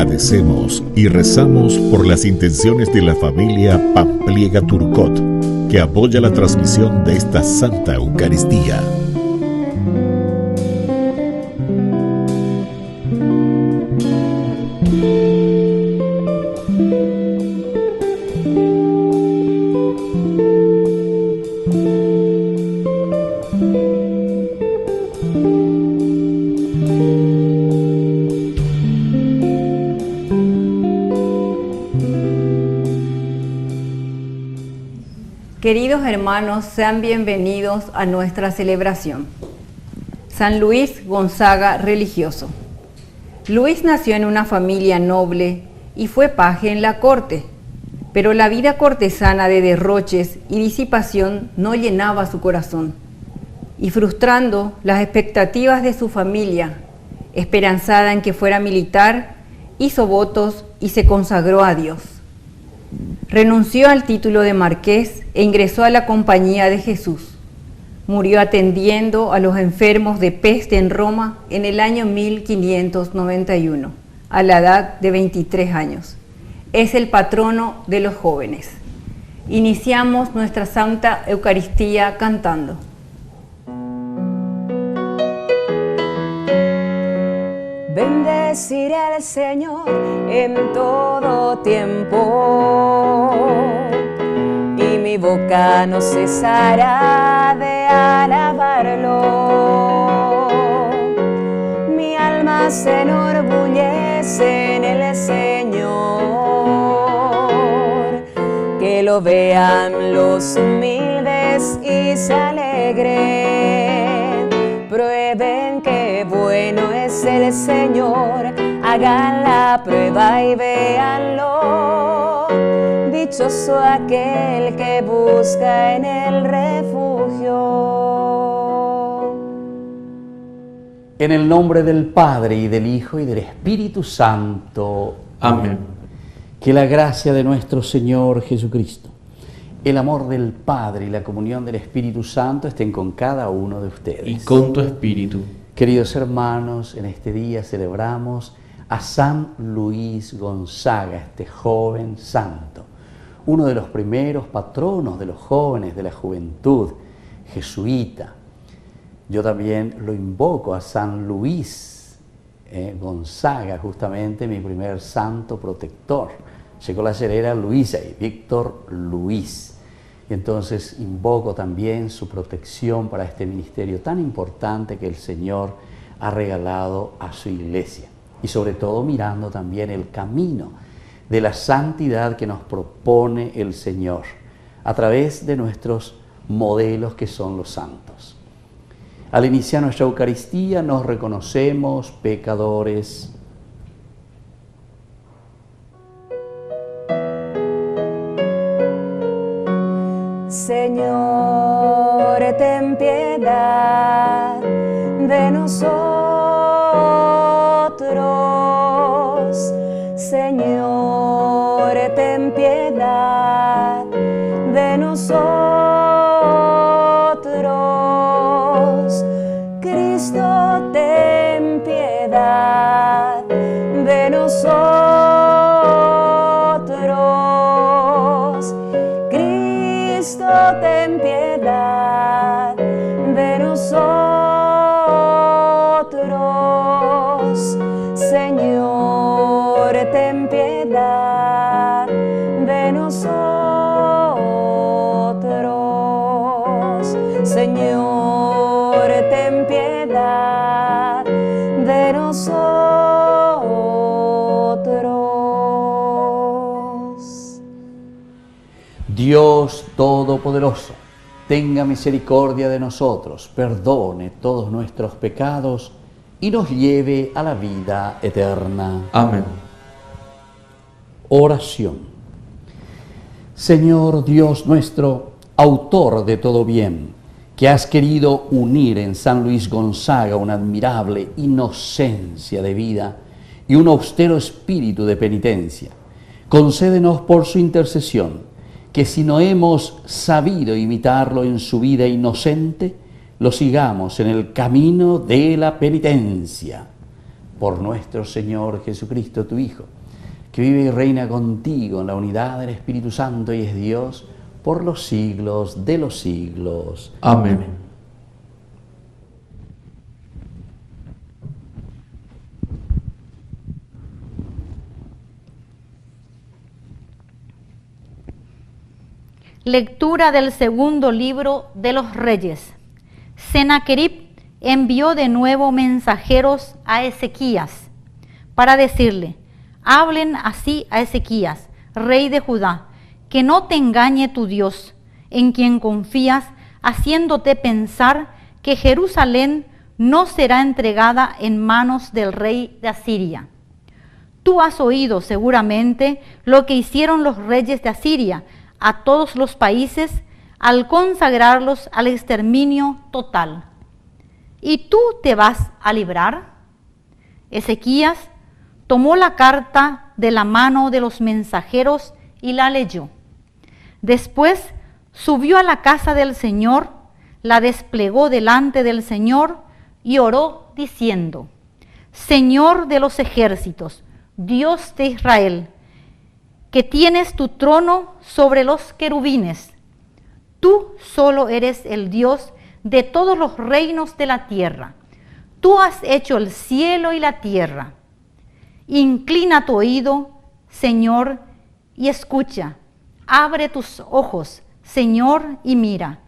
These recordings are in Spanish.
Agradecemos y rezamos por las intenciones de la familia Pampliega Turcot, que apoya la transmisión de esta Santa Eucaristía. Queridos hermanos, sean bienvenidos a nuestra celebración. San Luis Gonzaga, religioso. Luis nació en una familia noble y fue paje en la corte, pero la vida cortesana de derroches y disipación no llenaba su corazón, y frustrando las expectativas de su familia, esperanzada en que fuera militar, hizo votos y se consagró a Dios. Renunció al título de marqués e ingresó a la Compañía de Jesús. Murió atendiendo a los enfermos de peste en Roma en el año 1591, a la edad de 23 años. Es el patrono de los jóvenes. Iniciamos nuestra Santa Eucaristía cantando. Bendeciré al Señor en todo tiempo, y mi boca no cesará de alabarlo. Mi alma se enorgullece en el Señor, que lo vean los humildes y se alegren. Prueben que bueno es el Señor, hagan la prueba y véanlo. Dichoso aquel que busca en el refugio. En el nombre del Padre, y del Hijo, y del Espíritu Santo. Amén. Que la gracia de nuestro Señor Jesucristo, el amor del Padre y la comunión del Espíritu Santo estén con cada uno de ustedes. Y con tu espíritu. Queridos hermanos, en este día celebramos a San Luis Gonzaga, este joven santo, uno de los primeros patronos de los jóvenes, de la juventud, jesuita. Yo también lo invoco a San Luis Gonzaga, justamente mi primer santo protector. Llegó la era Luisa y Víctor Luis. Y entonces invoco también su protección para este ministerio tan importante que el Señor ha regalado a su iglesia. Y sobre todo mirando también el camino de la santidad que nos propone el Señor a través de nuestros modelos que son los santos. Al iniciar nuestra Eucaristía nos reconocemos pecadores. Señor, ten piedad de nosotros. Señor, ten piedad de nosotros. Cristo, ten piedad de nosotros. Cristo, ten piedad de nosotros. Señor, ten piedad de nosotros. Señor, ten piedad de nosotros. Dios Todopoderoso, tenga misericordia de nosotros, perdone todos nuestros pecados y nos lleve a la vida eterna. Amén. Oración. Señor Dios nuestro, autor de todo bien, que has querido unir en San Luis Gonzaga una admirable inocencia de vida y un austero espíritu de penitencia, concédenos por su intercesión que si no hemos sabido imitarlo en su vida inocente, lo sigamos en el camino de la penitencia. por nuestro Señor Jesucristo, tu Hijo, que vive y reina contigo en la unidad del Espíritu Santo y es Dios por los siglos de los siglos. Amén. Lectura del segundo libro de los Reyes. Sennacherib envió de nuevo mensajeros a Ezequías para decirle: hablen así a Ezequías, rey de Judá, que no te engañe tu Dios, en quien confías, haciéndote pensar que Jerusalén no será entregada en manos del rey de Asiria. Tú has oído seguramente lo que hicieron los reyes de Asiria a todos los países al consagrarlos al exterminio total. ¿Y tú te vas a librar? Ezequías tomó la carta de la mano de los mensajeros y la leyó. Después subió a la casa del Señor, la desplegó delante del Señor y oró diciendo: Señor de los ejércitos, Dios de Israel, que tienes tu trono sobre los querubines. Tú solo eres el Dios de todos los reinos de la tierra. Tú has hecho el cielo y la tierra. Inclina tu oído, Señor, y escucha. Abre tus ojos, Señor, y mira.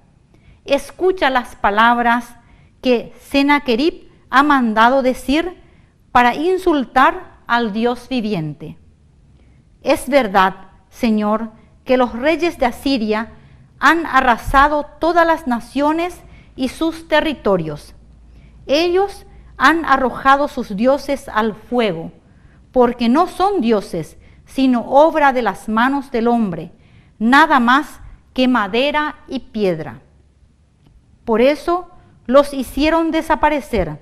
Escucha las palabras que Sennacherib ha mandado decir para insultar al Dios viviente. Es verdad, Señor, que los reyes de Asiria han arrasado todas las naciones y sus territorios. Ellos han arrojado sus dioses al fuego, porque no son dioses, sino obra de las manos del hombre, nada más que madera y piedra. Por eso los hicieron desaparecer.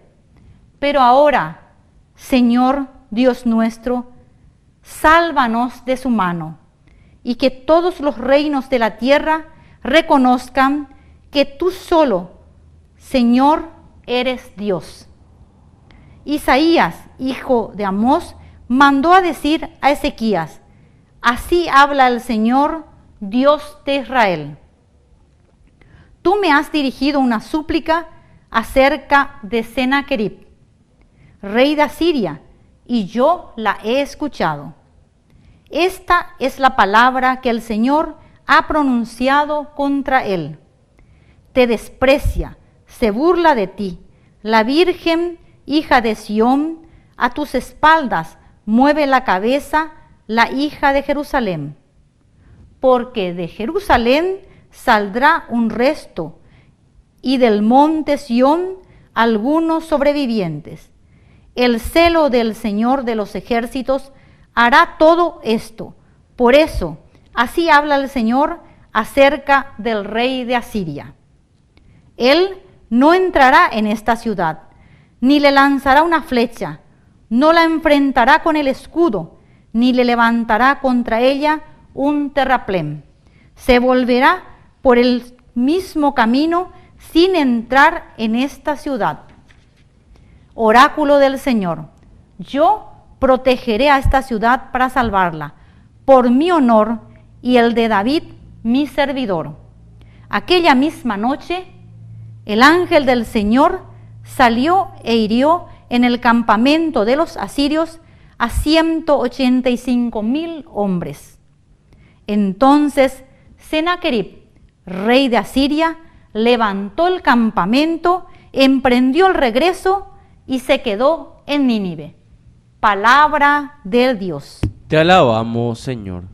Pero ahora, Señor Dios nuestro, sálvanos de su mano, y que todos los reinos de la tierra reconozcan que tú solo, Señor, eres Dios. Isaías, hijo de Amós, mandó a decir a Ezequías: así habla el Señor, Dios de Israel. Tú me has dirigido una súplica acerca de Sennacherib, rey de Asiria, y yo la he escuchado. Esta es la palabra que el Señor ha pronunciado contra él. Te desprecia, se burla de ti. La Virgen, hija de Sión, a tus espaldas mueve la cabeza la hija de Jerusalén. Porque de Jerusalén saldrá un resto, y del monte Sión algunos sobrevivientes. El celo del Señor de los ejércitos hará todo esto. Por eso, así habla el Señor acerca del rey de Asiria. Él no entrará en esta ciudad, ni le lanzará una flecha, no la enfrentará con el escudo, ni le levantará contra ella un terraplén. Se volverá por el mismo camino sin entrar en esta ciudad. Oráculo del Señor: yo protegeré a esta ciudad para salvarla, por mi honor y el de David, mi servidor. Aquella misma noche, el ángel del Señor salió e hirió en el campamento de los asirios a 185,000 hombres. Entonces Sennacherib, rey de Asiria, levantó el campamento, emprendió el regreso y se quedó en Nínive. Palabra del Dios. Te alabamos, Señor.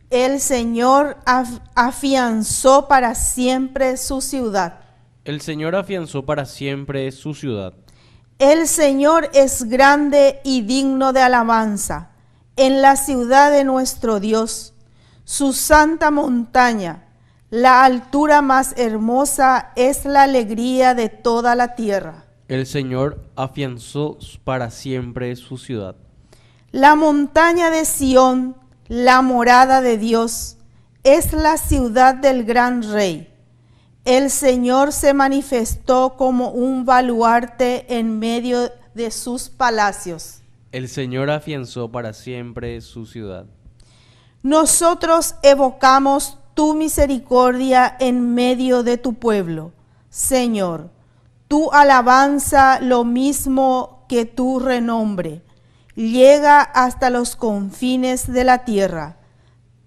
El Señor afianzó para siempre su ciudad. El Señor afianzó para siempre su ciudad. El Señor es grande y digno de alabanza en la ciudad de nuestro Dios, su santa montaña. La altura más hermosa es la alegría de toda la tierra. El Señor afianzó para siempre su ciudad. La montaña de Sión, la morada de Dios, es la ciudad del gran rey. El Señor se manifestó como un baluarte en medio de sus palacios. El Señor afianzó para siempre su ciudad. Nosotros evocamos tu misericordia en medio de tu pueblo. Señor, tu alabanza, lo mismo que tu renombre, llega hasta los confines de la tierra.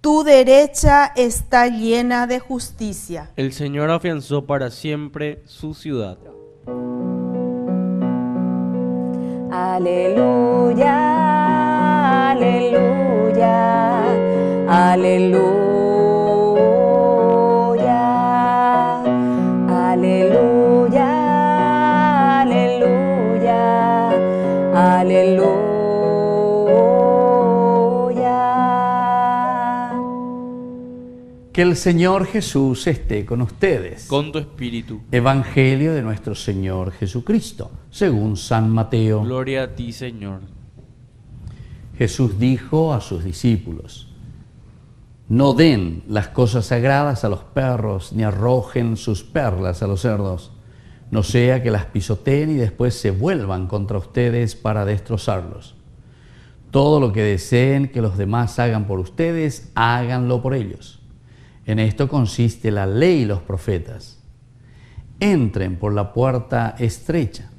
Tu derecha está llena de justicia. El Señor afianzó para siempre su ciudad. Aleluya, aleluya, aleluya, aleluya, aleluya, aleluya. Que el Señor Jesús esté con ustedes. Con tu espíritu. Evangelio de nuestro Señor Jesucristo, según San Mateo. Gloria a ti, Señor. Jesús dijo a sus discípulos: no den las cosas sagradas a los perros, ni arrojen sus perlas a los cerdos, no sea que las pisoteen y después se vuelvan contra ustedes para destrozarlos. Todo lo que deseen que los demás hagan por ustedes, háganlo por ellos. En esto consiste la ley y los profetas. Entren por la puerta estrecha,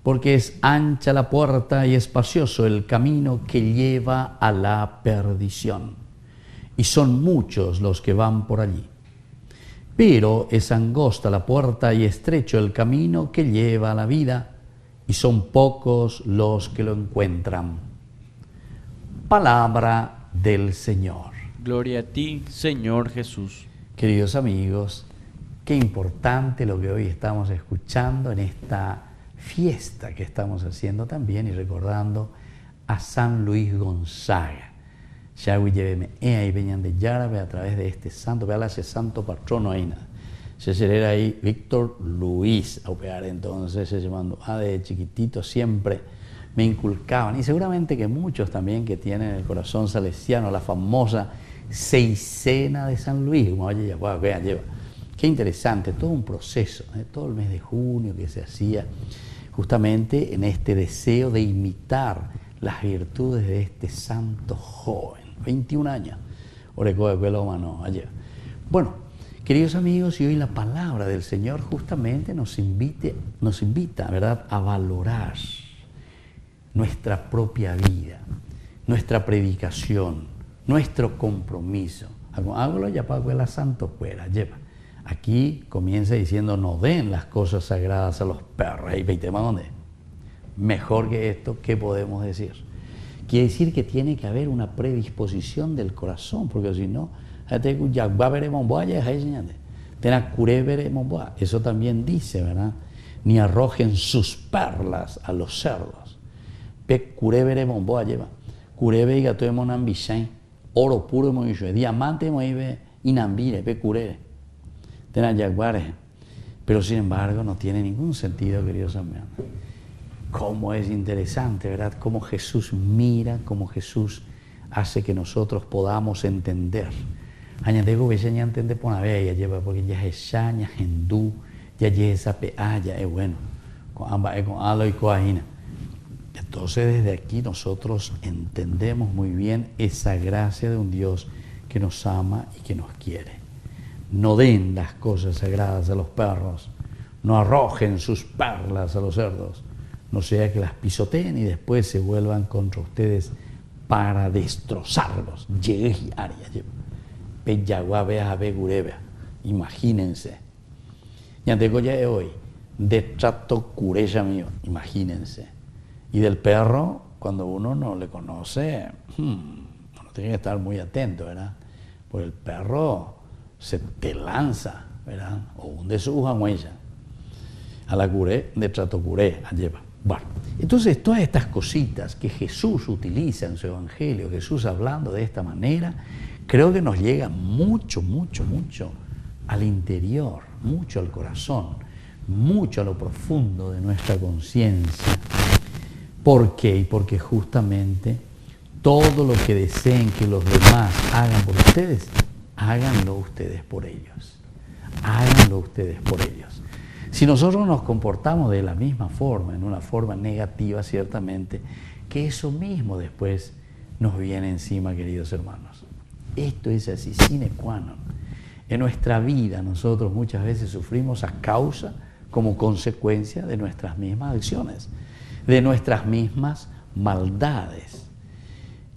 porque es ancha la puerta y espacioso el camino que lleva a la perdición, y son muchos los que van por allí. Pero es angosta la puerta y estrecho el camino que lleva a la vida, y son pocos los que lo encuentran. Palabra del Señor. Gloria a ti, Señor Jesús. Queridos amigos, qué importante lo que hoy estamos escuchando en esta fiesta que estamos haciendo también y recordando a San Luis Gonzaga. Yahweh lléveme ahí venían de Yarabe a través de este santo, vea ese santo patrono ahí nada. Se era ahí Víctor Luis a operar entonces, se llamando de chiquitito siempre me inculcaban, y seguramente que muchos también que tienen el corazón salesiano, la famosa Seisena de San Luis, como oye, ya vean, lleva. Qué interesante, todo un proceso, todo el mes de junio que se hacía justamente en este deseo de imitar las virtudes de este santo joven, 21 años. Bueno, queridos amigos, y hoy la palabra del Señor justamente nos invita, ¿verdad?, a valorar nuestra propia vida, nuestra predicación, nuestro compromiso. Hágalo ya para que la santo fuera, lleva. Aquí comienza diciendo: no den las cosas sagradas a los perros. ¿Y veinte más dónde? Mejor que esto, ¿qué podemos decir? Quiere decir que tiene que haber una predisposición del corazón, porque si no, eso también dice, ¿verdad? Ni arrojen sus perlas a los cerdos. Pe curevere momboa lleva. Cureve y gato de monambishain. Oro puro moisho. Diamante moive inambire. Pe cureve. Tena yaguares. Pero sin embargo no tiene ningún sentido, queridos amigos. Cómo es interesante, ¿verdad? Cómo Jesús mira, cómo Jesús hace que nosotros podamos entender. Añadego veces ya entiende por una vez, ya lleva, porque ya es ya hindú, ya es ya es bueno. Con ambas, con alo y coajina. Entonces desde aquí nosotros entendemos muy bien esa gracia de un Dios que nos ama y que nos quiere. No den las cosas sagradas a los perros, no arrojen sus perlas a los cerdos, no sea que las pisoteen y después se vuelvan contra ustedes para destrozarlos. Imagínense. Ya tengo ya de hoy, de trato cureya mío, imagínense. Y del perro, cuando uno no le conoce, uno tiene que estar muy atento, ¿verdad? Porque el perro se te lanza, ¿verdad? O un de sus huellas. A la curé, de trato curé, a lleva. Bueno, entonces todas estas cositas que Jesús utiliza en su evangelio, Jesús hablando de esta manera, creo que nos llega mucho, mucho, mucho al interior, mucho al corazón, mucho a lo profundo de nuestra conciencia. ¿Por qué? Porque justamente todo lo que deseen que los demás hagan por ustedes, háganlo ustedes por ellos. Háganlo ustedes por ellos. Si nosotros nos comportamos de la misma forma, en una forma negativa ciertamente, que eso mismo después nos viene encima, queridos hermanos. Esto es así, sine qua non. En nuestra vida nosotros muchas veces sufrimos a causa, como consecuencia de nuestras mismas acciones, de nuestras mismas maldades.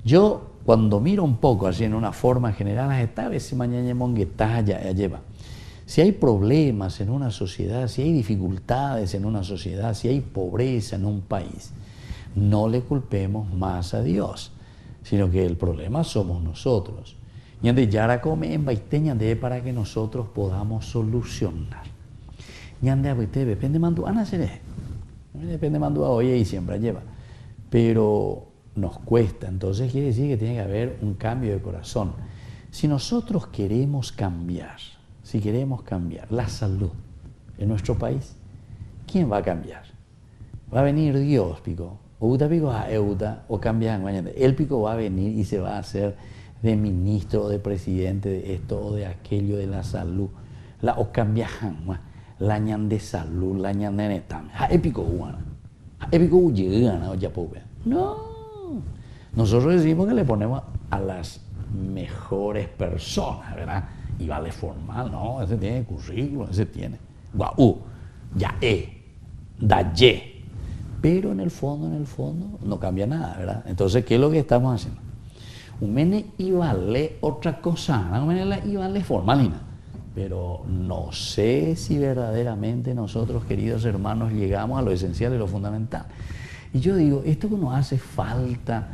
Yo cuando miro un poco así en una forma general, esta vez mañana monguetalla lleva. Si hay problemas en una sociedad, si hay dificultades en una sociedad, si hay pobreza en un país, no le culpemos más a Dios, sino que el problema somos nosotros. Y ande yara come en baiteña para que nosotros podamos solucionar. Y ande a depende mandu ana seré. Depende mandu a oye y siempre lleva. Pero nos cuesta, entonces quiere decir que tiene que haber un cambio de corazón. Si nosotros queremos cambiar, si queremos cambiar la salud en nuestro país, ¿quién va a cambiar? Va a venir Dios, pico. O uta pico a euta, o cambian mañana. El pico va a venir y se va a hacer de ministro o de presidente de esto o de aquello de la salud. O cambian, la ñan de salud, la ñan de netam. El pico guana. El pico huyana, o ya pobre. No. Nosotros decimos que le ponemos a las mejores personas, ¿verdad? Y vale formal, no, ese tiene currículum, ese tiene guau, ya da ye. Pero en el fondo no cambia nada, ¿verdad? Entonces, ¿qué es lo que estamos haciendo? Un mene y vale otra cosa, un mene y vale formalina. Pero no sé si verdaderamente nosotros, queridos hermanos, llegamos a lo esencial y lo fundamental. Y yo digo, esto que nos hace falta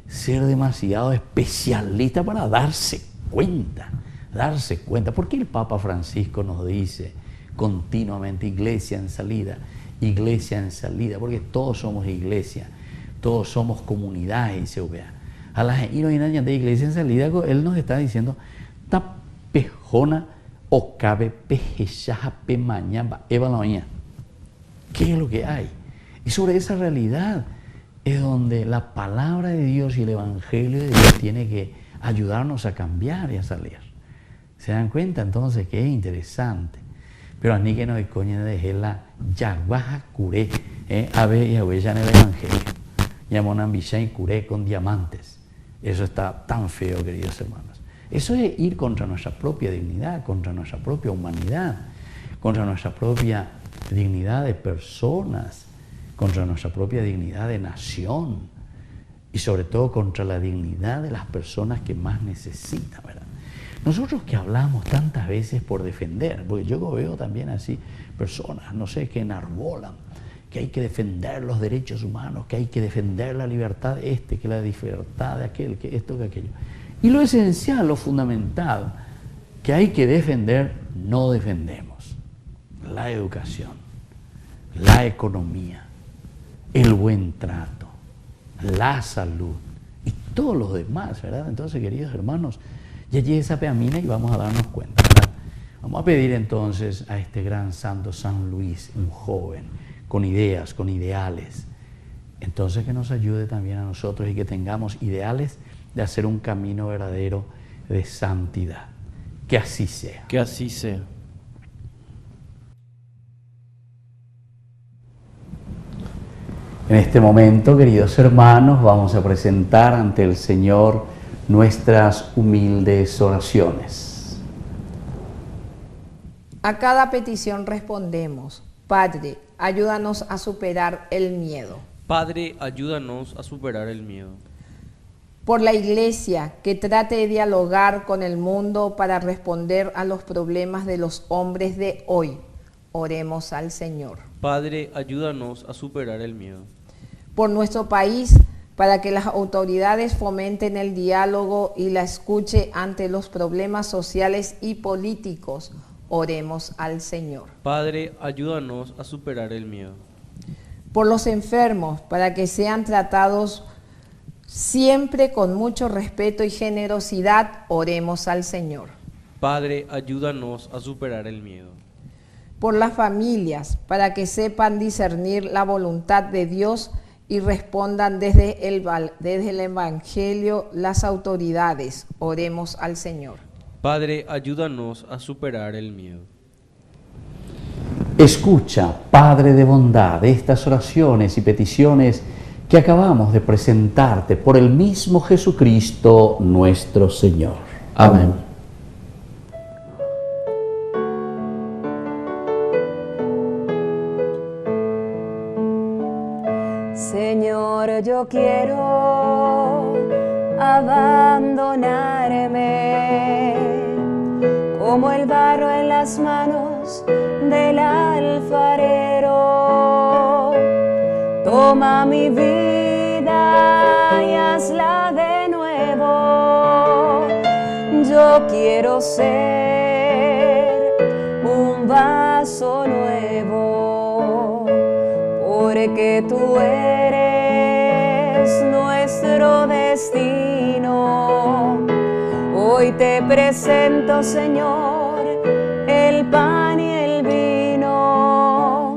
ser demasiado especialista para darse cuenta. ¿Por qué el Papa Francisco nos dice continuamente iglesia en salida? Porque todos somos iglesia, todos somos comunidad, y se vea. A la gente de iglesia en salida, él nos está diciendo, tapejona o cabe pejechaja pemañamba, evaloña. ¿Qué es lo que hay? Y sobre esa realidad es donde la palabra de Dios y el Evangelio de Dios tiene que ayudarnos a cambiar y a salir. ¿Se dan cuenta entonces que es interesante? Pero a mí que no hay coña de la yaguaja curé, a ver y a ver ya en el Evangelio. Llamonan y curé con diamantes. Eso está tan feo, queridos hermanos. Eso es ir contra nuestra propia dignidad, contra nuestra propia humanidad, contra nuestra propia dignidad de personas, contra nuestra propia dignidad de nación y sobre todo contra la dignidad de las personas que más necesitan, ¿verdad? Nosotros que hablamos tantas veces por defender, porque yo veo también así personas, no sé, que enarbolan que hay que defender los derechos humanos, que hay que defender la libertad de que la libertad de aquel, que esto, que aquello. Y lo esencial, lo fundamental, que hay que defender, no defendemos. La educación, la economía, el buen trato, la salud y todos los demás, ¿verdad? Entonces, queridos hermanos, ya llegue esa peamina y vamos a darnos cuenta, ¿verdad? Vamos a pedir entonces a este gran santo San Luis, un joven, con ideas, con ideales, entonces que nos ayude también a nosotros y que tengamos ideales de hacer un camino verdadero de santidad. Que así sea. Que así sea. En este momento, queridos hermanos, vamos a presentar ante el Señor nuestras humildes oraciones. A cada petición respondemos: Padre, ayúdanos a superar el miedo. Padre, ayúdanos a superar el miedo. Por la Iglesia, que trate de dialogar con el mundo para responder a los problemas de los hombres de hoy. Oremos al Señor. Padre, ayúdanos a superar el miedo. Por nuestro país, para que las autoridades fomenten el diálogo y la escucha ante los problemas sociales y políticos. Oremos al Señor. Padre, ayúdanos a superar el miedo. Por los enfermos, para que sean tratados siempre con mucho respeto y generosidad, oremos al Señor. Padre, ayúdanos a superar el miedo. Por las familias, para que sepan discernir la voluntad de Dios y respondan desde el Evangelio las autoridades, oremos al Señor. Padre, ayúdanos a superar el miedo. Escucha, Padre de bondad, estas oraciones y peticiones que acabamos de presentarte por el mismo Jesucristo nuestro Señor. Amén. Señor, yo quiero abandonarme como el barro en las manos del alfarero. Toma mi vida y hazla de nuevo. Yo quiero ser un vaso nuevo, porque tú eres nuestro destino. Hoy te presento, Señor, el pan y el vino,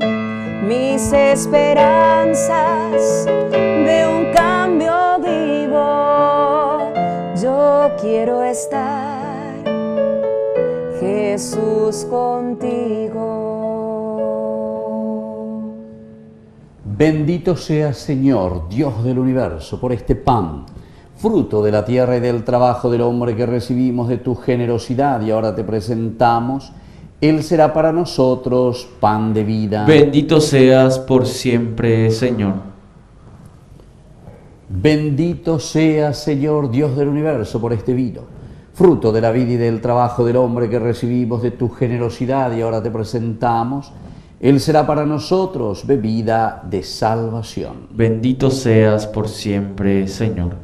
mis esperanzas de un cambio vivo. Yo quiero estar, Jesús, contigo. Bendito seas, Señor, Dios del universo, por este pan, fruto de la tierra y del trabajo del hombre que recibimos de tu generosidad y ahora te presentamos. Él será para nosotros pan de vida. Bendito seas por siempre, Señor. Bendito seas, Señor, Dios del universo, por este vino, fruto de la vida y del trabajo del hombre que recibimos de tu generosidad y ahora te presentamos. Él será para nosotros bebida de salvación. Bendito seas por siempre, Señor.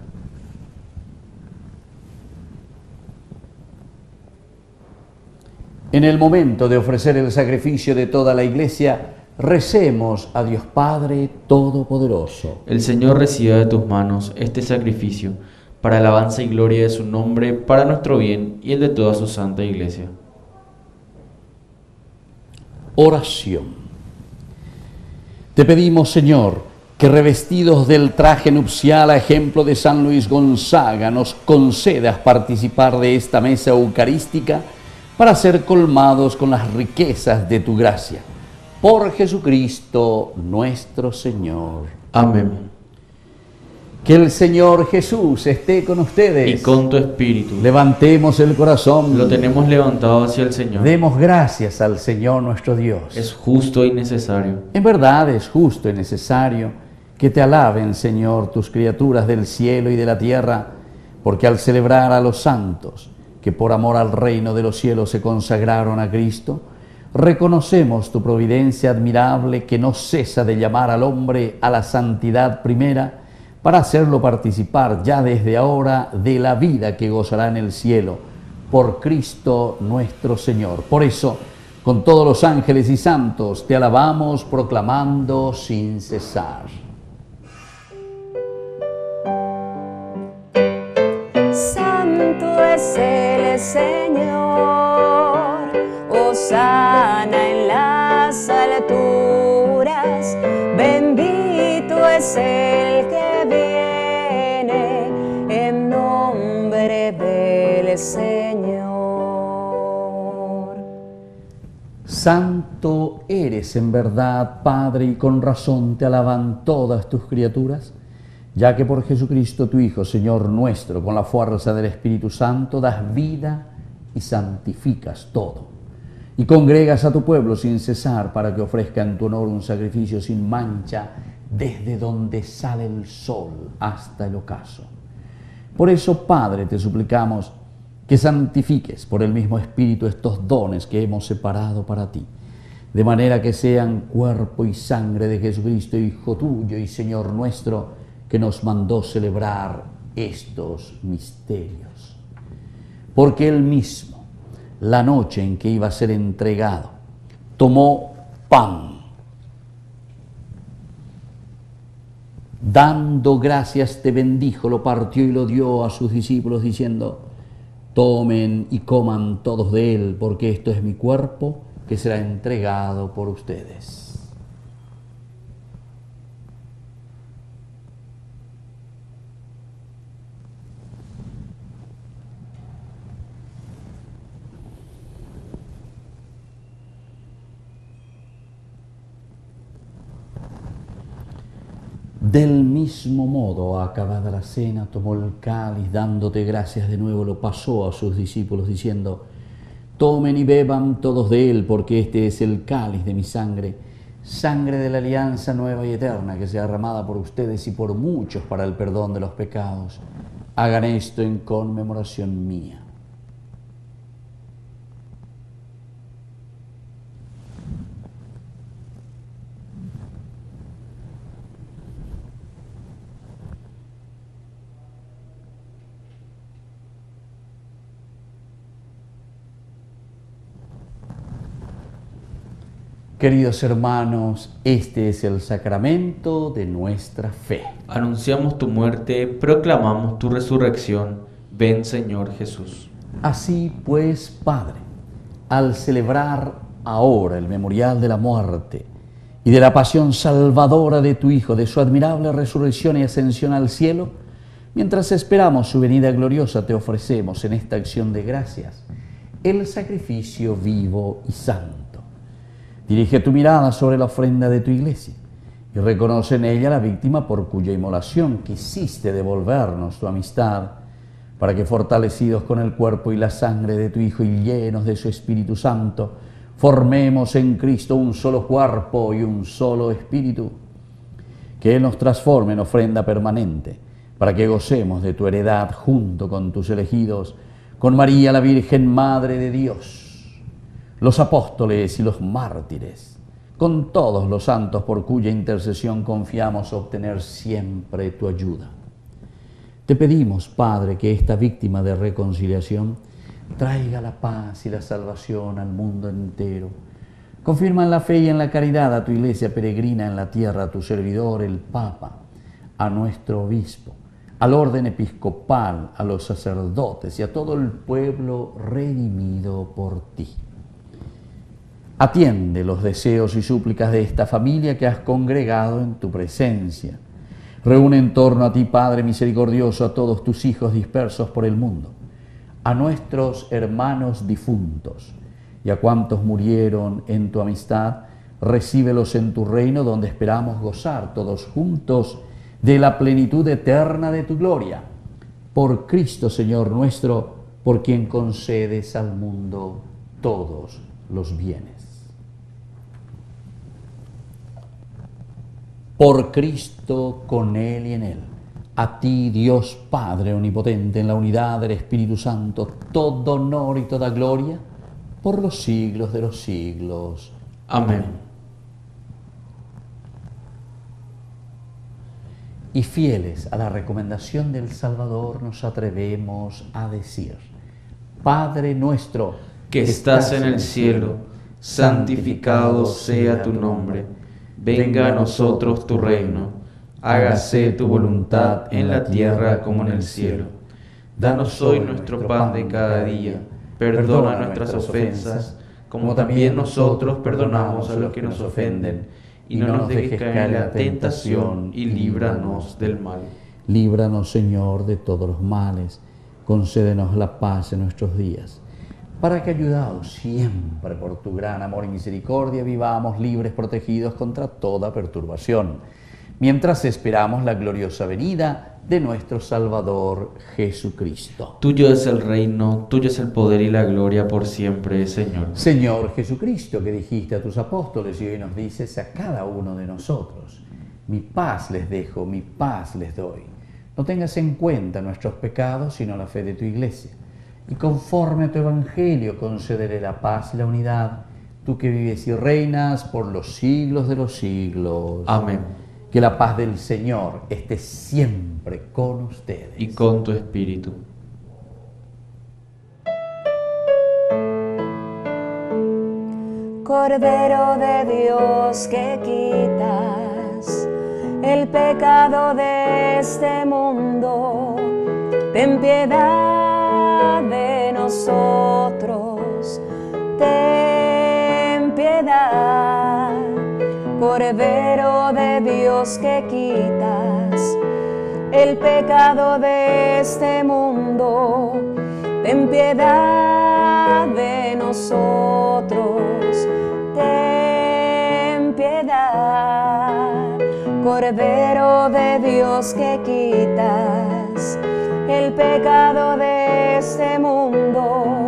En el momento de ofrecer el sacrificio de toda la Iglesia, recemos a Dios Padre Todopoderoso. El Señor reciba de tus manos este sacrificio para alabanza y gloria de su nombre, para nuestro bien y el de toda su santa Iglesia. Oración. Te pedimos, Señor, que revestidos del traje nupcial a ejemplo de San Luis Gonzaga, nos concedas participar de esta mesa eucarística para ser colmados con las riquezas de tu gracia. Por Jesucristo nuestro Señor. Amén. Que el Señor Jesús esté con ustedes. Y con tu espíritu. Levantemos el corazón. Lo tenemos levantado hacia el Señor. Demos gracias al Señor nuestro Dios. Es justo y necesario. En verdad es justo y necesario que te alaben, Señor, tus criaturas del cielo y de la tierra, porque al celebrar a los santos que por amor al reino de los cielos se consagraron a Cristo, reconocemos tu providencia admirable que no cesa de llamar al hombre a la santidad primera, para hacerlo participar ya desde ahora de la vida que gozará en el cielo, por Cristo nuestro Señor. Por eso, con todos los ángeles y santos, te alabamos proclamando sin cesar. Santo es el Señor, hosana en las alturas, bendito es el que viene en nombre del Señor. Santo eres en verdad, Padre, y con razón te alaban todas tus criaturas, ya que por Jesucristo tu Hijo, Señor nuestro, con la fuerza del Espíritu Santo, das vida y santificas todo, y congregas a tu pueblo sin cesar para que ofrezca en tu honor un sacrificio sin mancha desde donde sale el sol hasta el ocaso. Por eso, Padre, te suplicamos que santifiques por el mismo Espíritu estos dones que hemos separado para ti, de manera que sean cuerpo y sangre de Jesucristo, Hijo tuyo y Señor nuestro, que nos mandó celebrar estos misterios. Porque Él mismo, la noche en que iba a ser entregado, tomó pan, dando gracias te bendijo, lo partió y lo dio a sus discípulos diciendo: tomen y coman todos de él, porque esto es mi cuerpo que será entregado por ustedes. Del mismo modo, acabada la cena, tomó el cáliz, dándote gracias de nuevo, lo pasó a sus discípulos, diciendo: tomen y beban todos de él, porque este es el cáliz de mi sangre, sangre de la alianza nueva y eterna, que sea derramada por ustedes y por muchos para el perdón de los pecados. Hagan esto en conmemoración mía. Queridos hermanos, este es el sacramento de nuestra fe. Anunciamos tu muerte, proclamamos tu resurrección. Ven, Señor Jesús. Así pues, Padre, al celebrar ahora el memorial de la muerte y de la pasión salvadora de tu Hijo, de su admirable resurrección y ascensión al cielo, mientras esperamos su venida gloriosa, te ofrecemos en esta acción de gracias el sacrificio vivo y santo. Dirige tu mirada sobre la ofrenda de tu iglesia y reconoce en ella la víctima por cuya inmolación quisiste devolvernos tu amistad, para que, fortalecidos con el cuerpo y la sangre de tu Hijo y llenos de su Espíritu Santo, formemos en Cristo un solo cuerpo y un solo espíritu. Que Él nos transforme en ofrenda permanente, para que gocemos de tu heredad junto con tus elegidos, con María la Virgen Madre de Dios, los apóstoles y los mártires, con todos los santos por cuya intercesión confiamos obtener siempre tu ayuda. Te pedimos, Padre, que esta víctima de reconciliación traiga la paz y la salvación al mundo entero. Confirma en la fe y en la caridad a tu iglesia peregrina en la tierra, a tu servidor, el Papa, a nuestro obispo, al orden episcopal, a los sacerdotes y a todo el pueblo redimido por ti. Atiende los deseos y súplicas de esta familia que has congregado en tu presencia. Reúne en torno a ti, Padre misericordioso, a todos tus hijos dispersos por el mundo, a nuestros hermanos difuntos y a cuantos murieron en tu amistad. Recíbelos en tu reino, donde esperamos gozar todos juntos de la plenitud eterna de tu gloria. Por Cristo, Señor nuestro, por quien concedes al mundo todos los bienes. Por Cristo, con Él y en Él, a ti, Dios Padre omnipotente, en la unidad del Espíritu Santo, todo honor y toda gloria, por los siglos de los siglos. Amén. Y fieles a la recomendación del Salvador, nos atrevemos a decir: Padre nuestro, que estás en el cielo, santificado sea tu nombre. Venga a nosotros tu reino, hágase tu voluntad en la tierra como en el cielo. Danos hoy nuestro pan de cada día, perdona nuestras ofensas, como también nosotros perdonamos a los que nos ofenden, y no nos dejes caer en la tentación, y líbranos del mal. Líbranos, Señor, de todos los males, concédenos la paz en nuestros días, para que, ayudados siempre por tu gran amor y misericordia, vivamos libres, protegidos contra toda perturbación, mientras esperamos la gloriosa venida de nuestro Salvador Jesucristo. Tuyo es el reino, tuyo es el poder y la gloria por siempre, Señor. Señor Jesucristo, que dijiste a tus apóstoles y hoy nos dices a cada uno de nosotros: mi paz les dejo, mi paz les doy. No tengas en cuenta nuestros pecados, sino la fe de tu iglesia. Y conforme a tu evangelio concederé la paz y la unidad, tú que vives y reinas por los siglos de los siglos. Amén. Que la paz del Señor esté siempre con ustedes. Y con tu espíritu. Cordero de Dios, que quitas el pecado de este mundo, ten piedad de nosotros, ten piedad. Cordero de Dios, que quitas el pecado de este mundo, ten piedad de nosotros, ten piedad. Cordero de Dios que quitas el pecado de este mundo,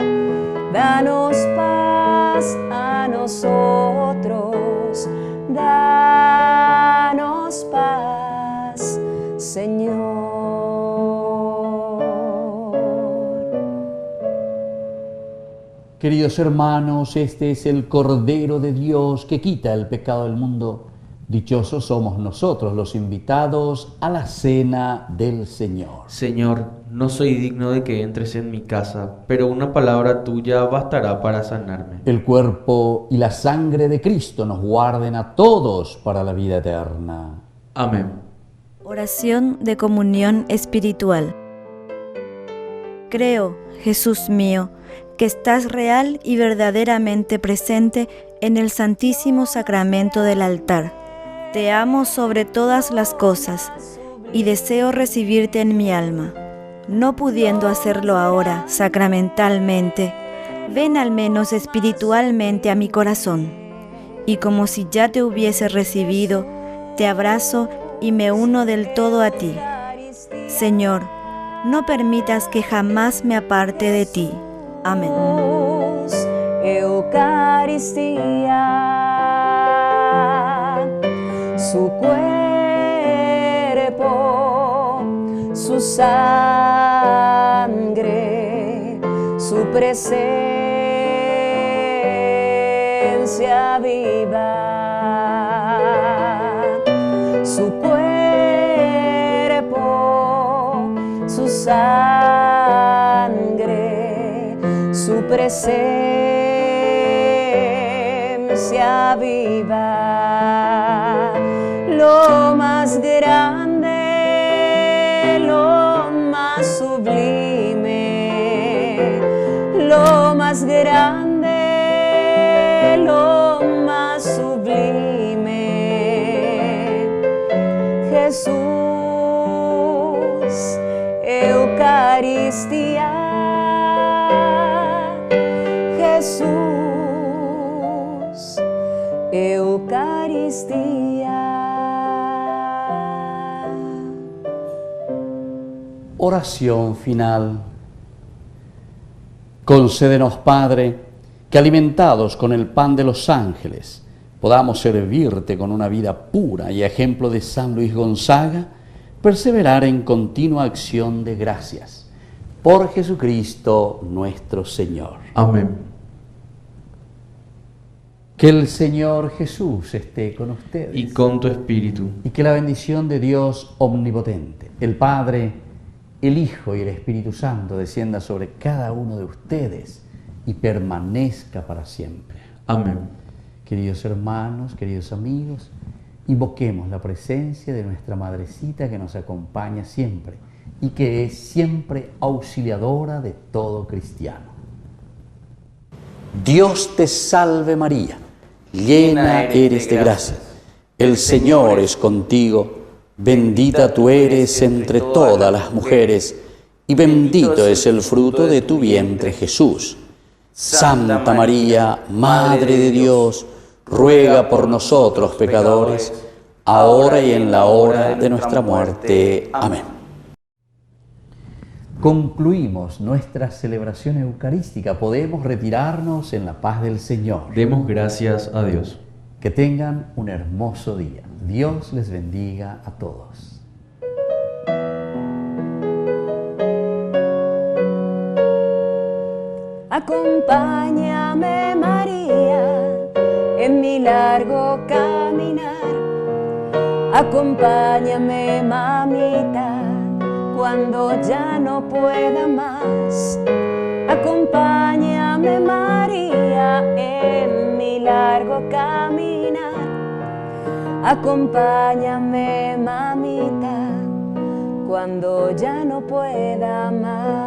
danos paz a nosotros, danos paz, Señor. Queridos hermanos, este es el Cordero de Dios que quita el pecado del mundo. Dichosos somos nosotros los invitados a la cena del Señor. Señor, no soy digno de que entres en mi casa, pero una palabra tuya bastará para sanarme. El cuerpo y la sangre de Cristo nos guarden a todos para la vida eterna. Amén. Oración de comunión espiritual. Creo, Jesús mío, que estás real y verdaderamente presente en el Santísimo Sacramento del altar. Te amo sobre todas las cosas y deseo recibirte en mi alma. No pudiendo hacerlo ahora sacramentalmente, ven al menos espiritualmente a mi corazón. Y como si ya te hubiese recibido, te abrazo y me uno del todo a ti. Señor, no permitas que jamás me aparte de ti. Amén. Eucaristía, su cuerpo, su sangre, su presencia viva, su cuerpo, su sangre, su presencia viva, lo más grande, lo más sublime, lo más grande, lo más sublime, Jesús, Eucaristía, Jesús, Eucaristía. Oración final. Concédenos, Padre, que alimentados con el pan de los ángeles, podamos servirte con una vida pura y ejemplo de San Luis Gonzaga, perseverar en continua acción de gracias. Por Jesucristo nuestro Señor. Amén. Que el Señor Jesús esté con ustedes. Y con tu espíritu. Y que la bendición de Dios omnipotente, el Padre, el Hijo y el Espíritu Santo descienda sobre cada uno de ustedes y permanezca para siempre. Amén. Queridos hermanos, queridos amigos, invoquemos la presencia de nuestra Madrecita que nos acompaña siempre y que es siempre auxiliadora de todo cristiano. Dios te salve María, llena eres de gracia, el Señor es contigo, bendita tú eres entre todas las mujeres, y bendito es el fruto de tu vientre Jesús. Santa María, Madre de Dios, ruega por nosotros pecadores, ahora y en la hora de nuestra muerte. Amén. Concluimos nuestra celebración eucarística. Podemos retirarnos en la paz del Señor. Demos gracias a Dios. Que tengan un hermoso día. Dios les bendiga a todos. Acompáñame, María, en mi largo caminar. Acompáñame, mamita, cuando ya no pueda más. Acompáñame, María, en mi largo caminar. Acompáñame, mamita, cuando ya no pueda más.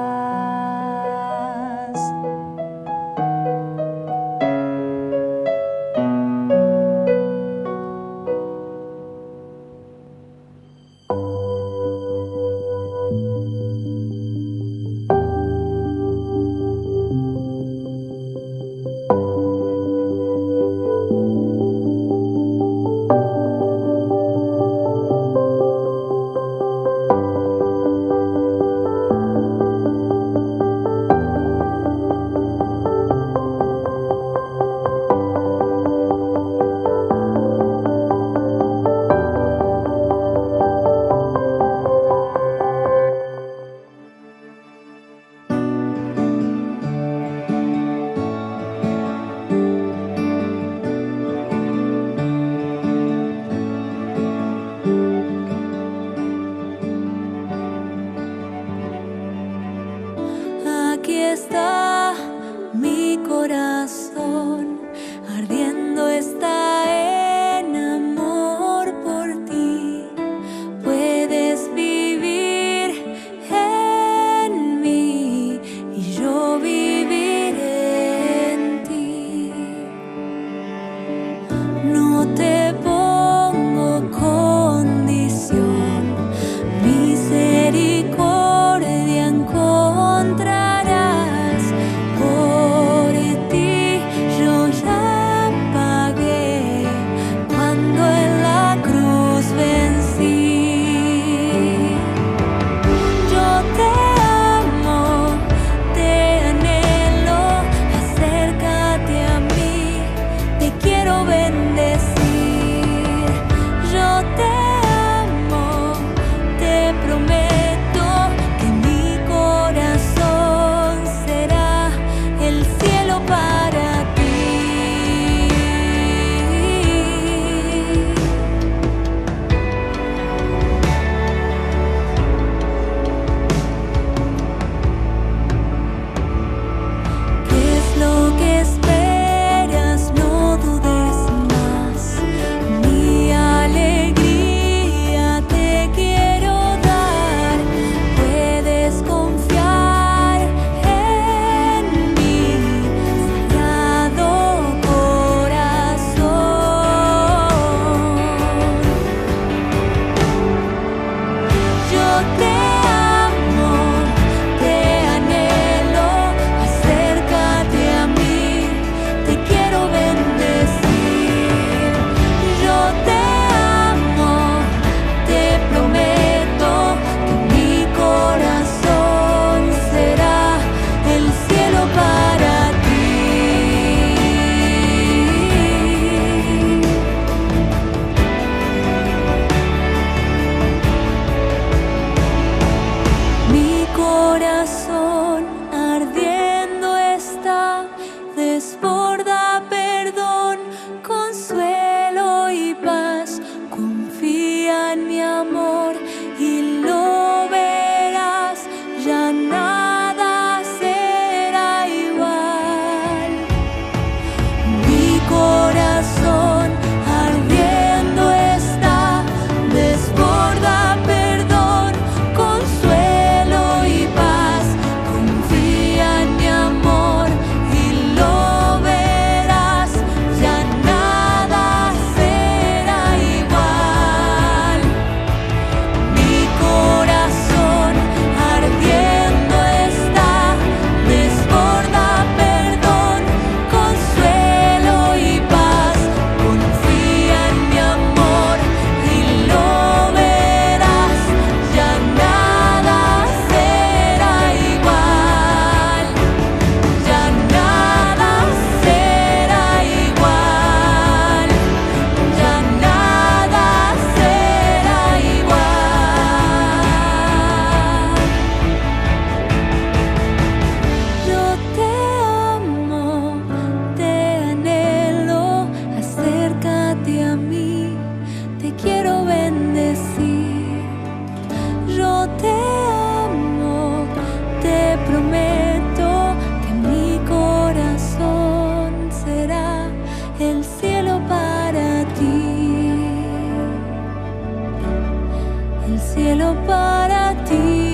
cielo para ti.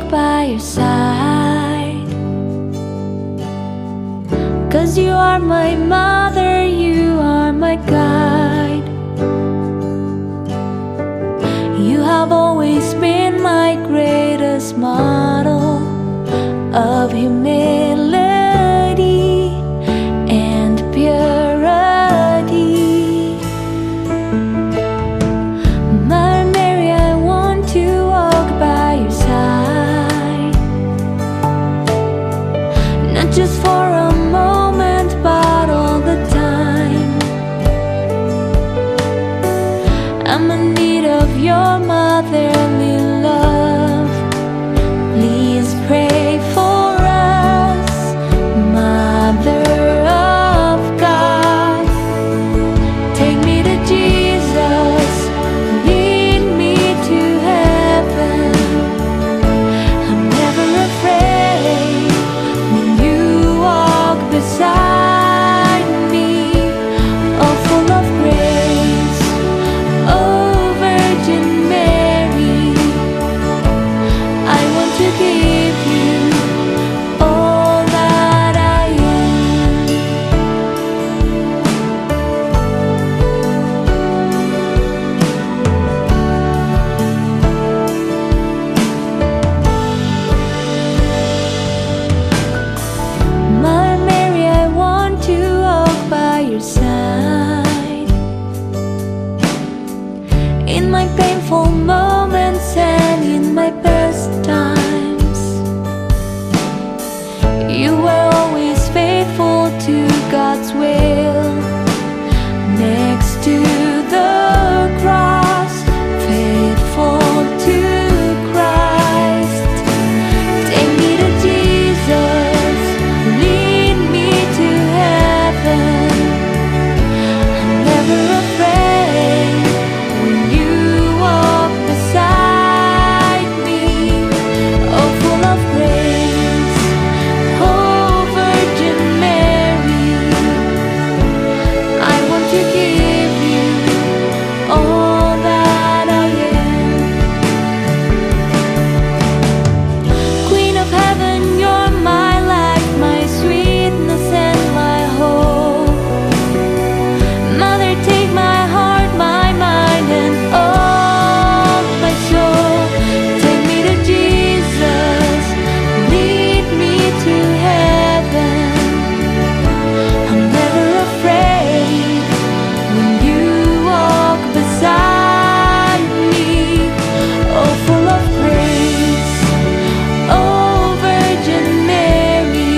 By your side, 'cause you are my mother, you are my guide. You have always been my greatest model of humility and purity. Mother Mary, I want to walk by your side, not just for a moment, but all the time. I'm in need of your motherly love. Please pray for us, Mother of God. Take me to Jesus, lead me to heaven. I'm never afraid when you walk beside me. Oh, full of grace, oh Virgin Mary, I want to give you all that I am. Mother Mary, I want to walk by your side in my painful moments and in my best times. You were always faithful to God's will. Next to the cross, faithful to Christ. Take me to Jesus, lead me to heaven. I'm never afraid when you walk beside me. Oh, full of grace, oh Virgin Mary, I want to give you all that I am. Queen of heaven, you're my life, my sweetness and my hope. Mother, take my heart, my mind and all my soul. Take me to Jesus, lead me to heaven. I'm never afraid when you walk beside me. Oh, full of grace, oh Virgin Mary,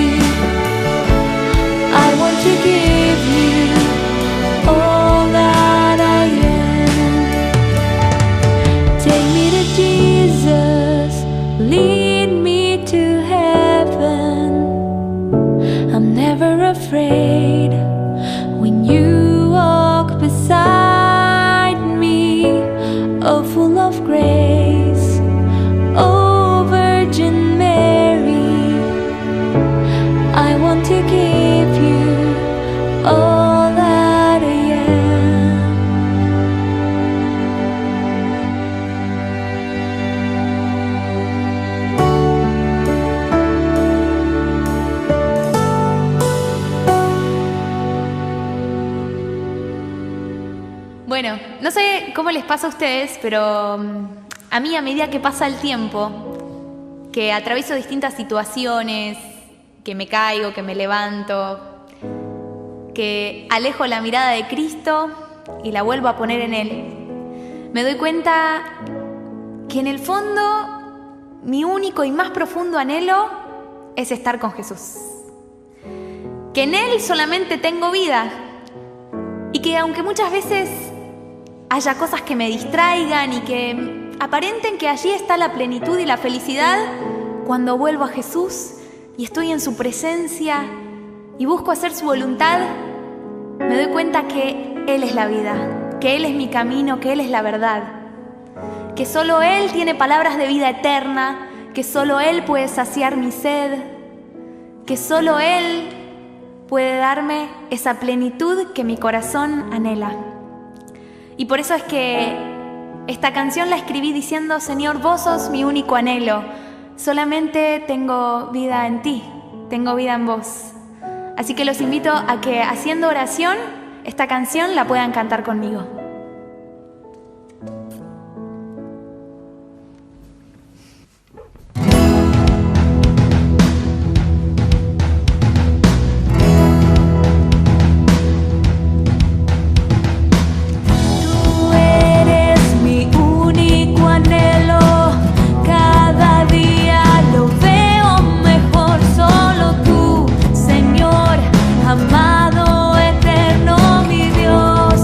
I want to give you all that I am. Take me to Jesus, lead me to heaven. I'm never afraid when you walk beside me. Oh, full of grace, oh Virgin Mary, I want to give you all that I am. Bueno, no sé cómo les pasa a ustedes, pero a mí a medida que pasa el tiempo, que atravieso distintas situaciones, que me caigo, que me levanto, que alejo la mirada de Cristo y la vuelvo a poner en Él, me doy cuenta que en el fondo mi único y más profundo anhelo es estar con Jesús. que en Él solamente tengo vida y que aunque muchas veces haya cosas que me distraigan y que aparenten que allí está la plenitud y la felicidad, cuando vuelvo a Jesús y estoy en su presencia y busco hacer su voluntad, me doy cuenta que Él es la vida, que Él es mi camino, que Él es la verdad, que solo Él tiene palabras de vida eterna, que solo Él puede saciar mi sed, que solo Él puede darme esa plenitud que mi corazón anhela. Y por eso es que esta canción la escribí diciendo: Señor, vos sos mi único anhelo, solamente tengo vida en ti, tengo vida en vos. Así que los invito a que, haciendo oración, esta canción la puedan cantar conmigo. Amado eterno, mi Dios,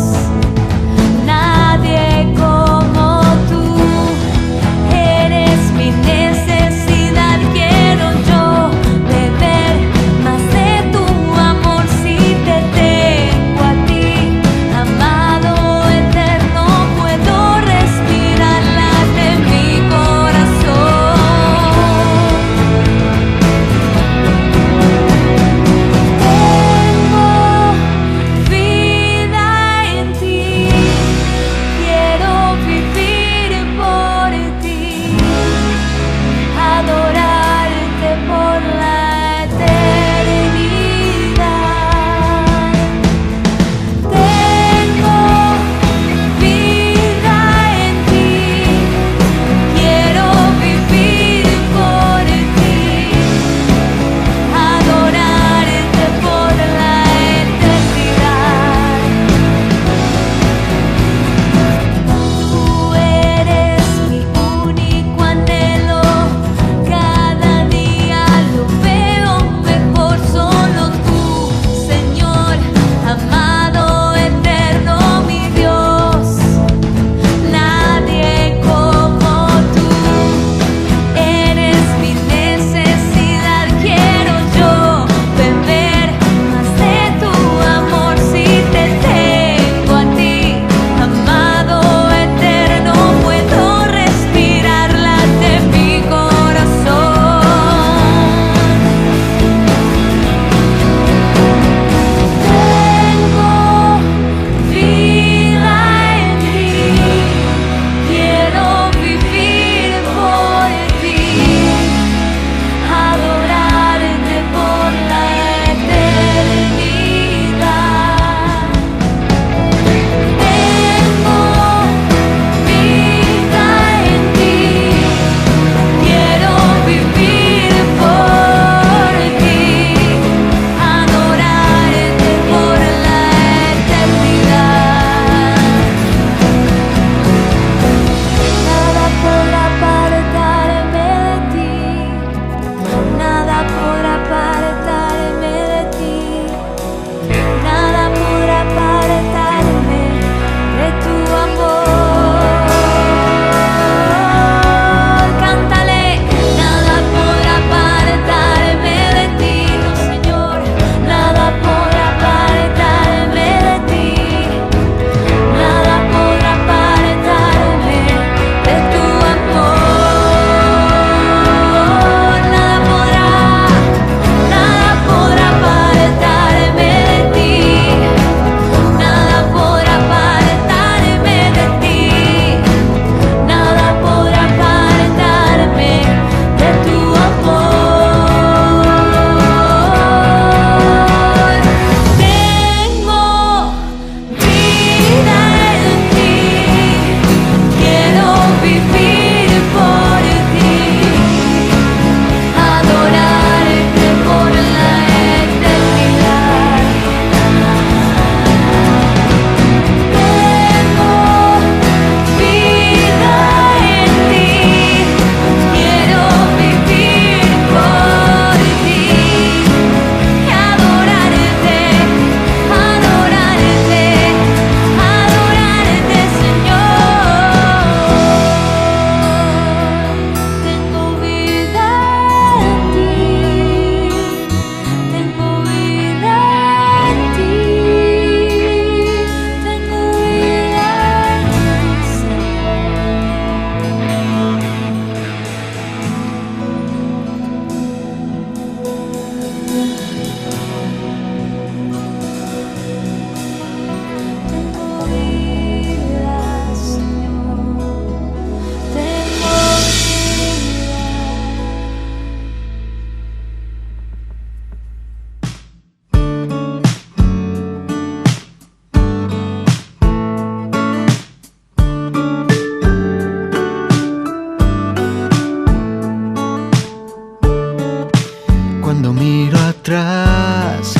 Cuando miro atrás,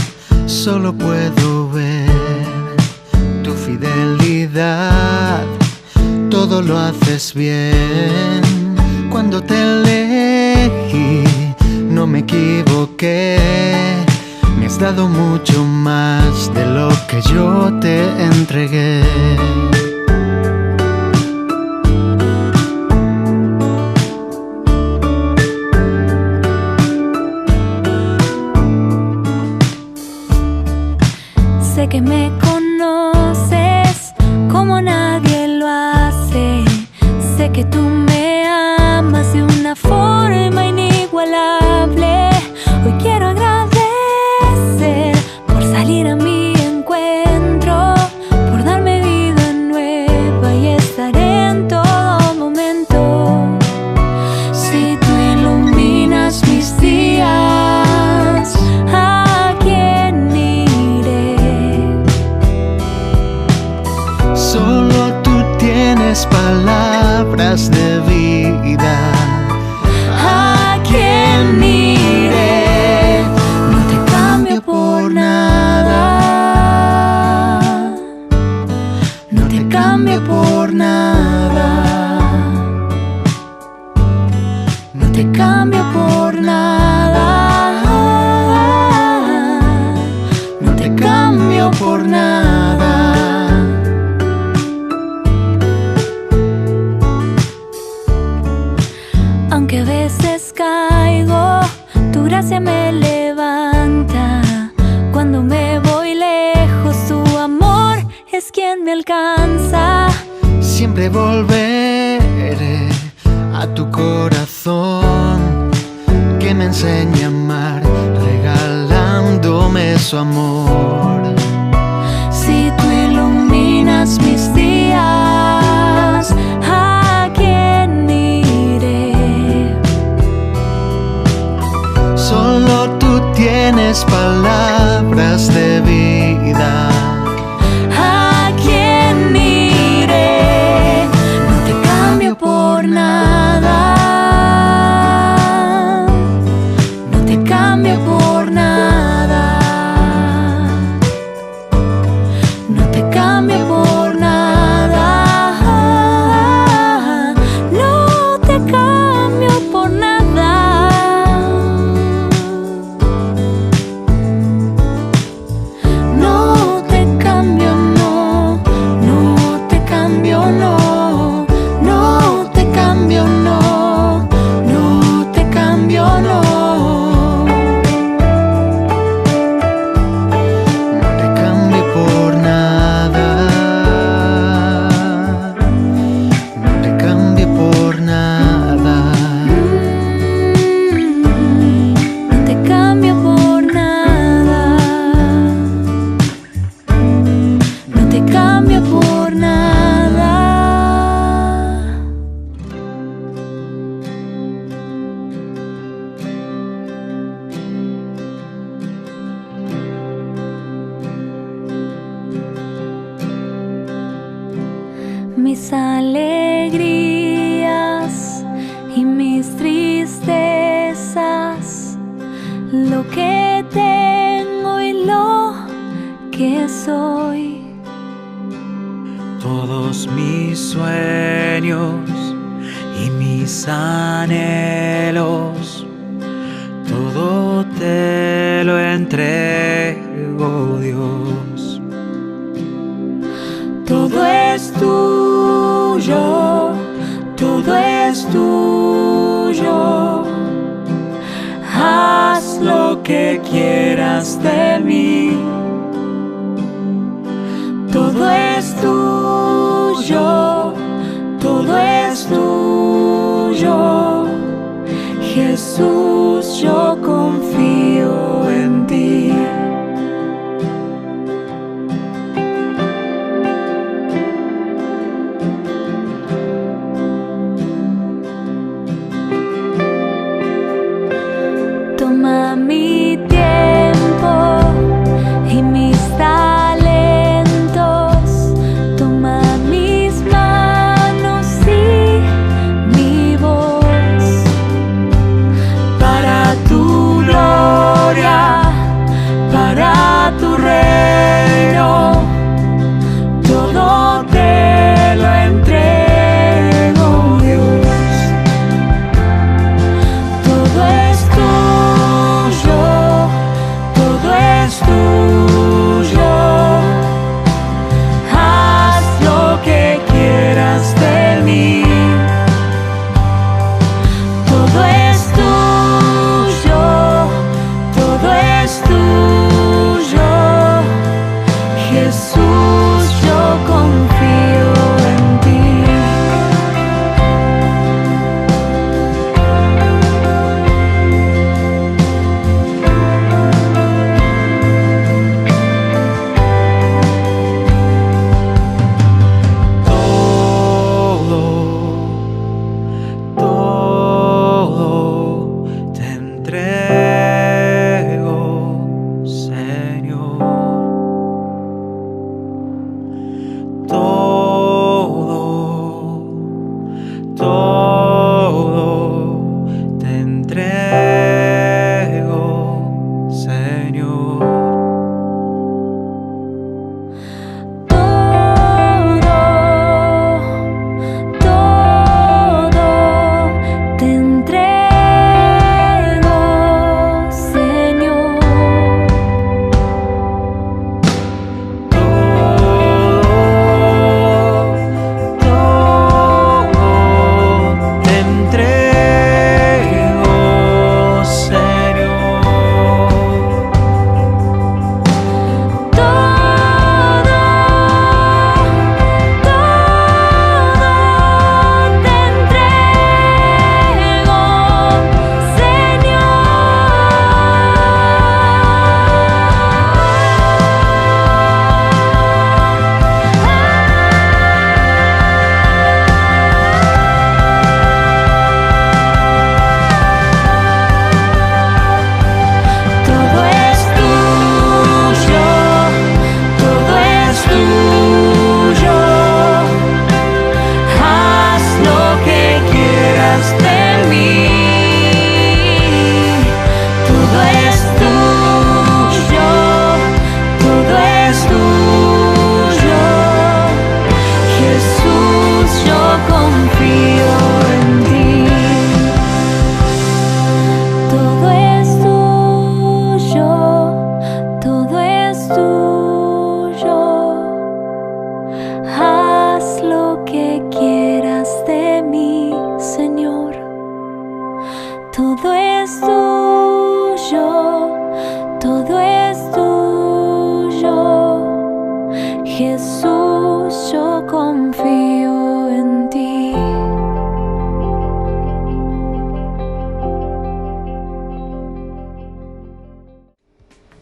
solo puedo ver tu fidelidad. Todo lo haces bien. Cuando te elegí, no me equivoqué. Me has dado mucho más de lo que yo te entregué. Sé que me conoces como nadie lo hace. Sé que tú me amas de una forma inigualable. Hoy quiero agradecer por salir a mi encuentro, por darme vida nueva y estaré en todo momento. Si tú iluminas mis días, ¿a quién iré? Solo tú tienes palabras de vida. ¿A quién iré? No te cambio por nada. No te cambio por nada. No te cambio por nada. No te cambio por nada. Aunque a veces caigo, tu gracia me levanta. Cuando me voy lejos, tu amor es quien me alcanza. Siempre volveré a tu corazón, que me enseña a amar, regalándome su amor. Si tú iluminas mis días, ¿a quién iré? Solo tú tienes palabras de vida. ¿A quién iré? No te cambio por nada. No te cambio por nada. No te cambio por nada. No te cambio por nada. No te cambio, no. No te cambio, no. No te cambio, no. No te cambio, no. No te cambio por nada. No te cambio por nada. No te cambio por nada. No te cambio por nada. Mis alegrías y mis tristezas, lo que tengo y lo que soy. Todos mis sueños y mis anhelos, todo te lo entrego, Dios. Todo es tuyo, todo es tuyo. Haz lo que quieras de mí. Todo es tuyo, todo es tuyo. Jesús, yo confío en ti. Toma mi tiempo y mis talentos, toma mis manos y mi voz, para tu gloria.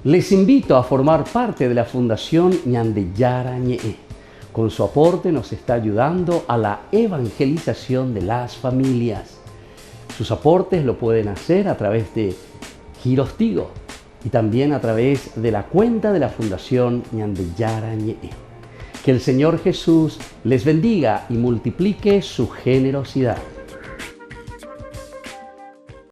Les invito a formar parte de la Fundación Ñandeyara Ñe'e. Con su aporte nos está ayudando a la evangelización de las familias. Sus aportes lo pueden hacer a través de Giros Tigo y también a través de la cuenta de la Fundación Ñandeyara Ñe'e. Que el Señor Jesús les bendiga y multiplique su generosidad.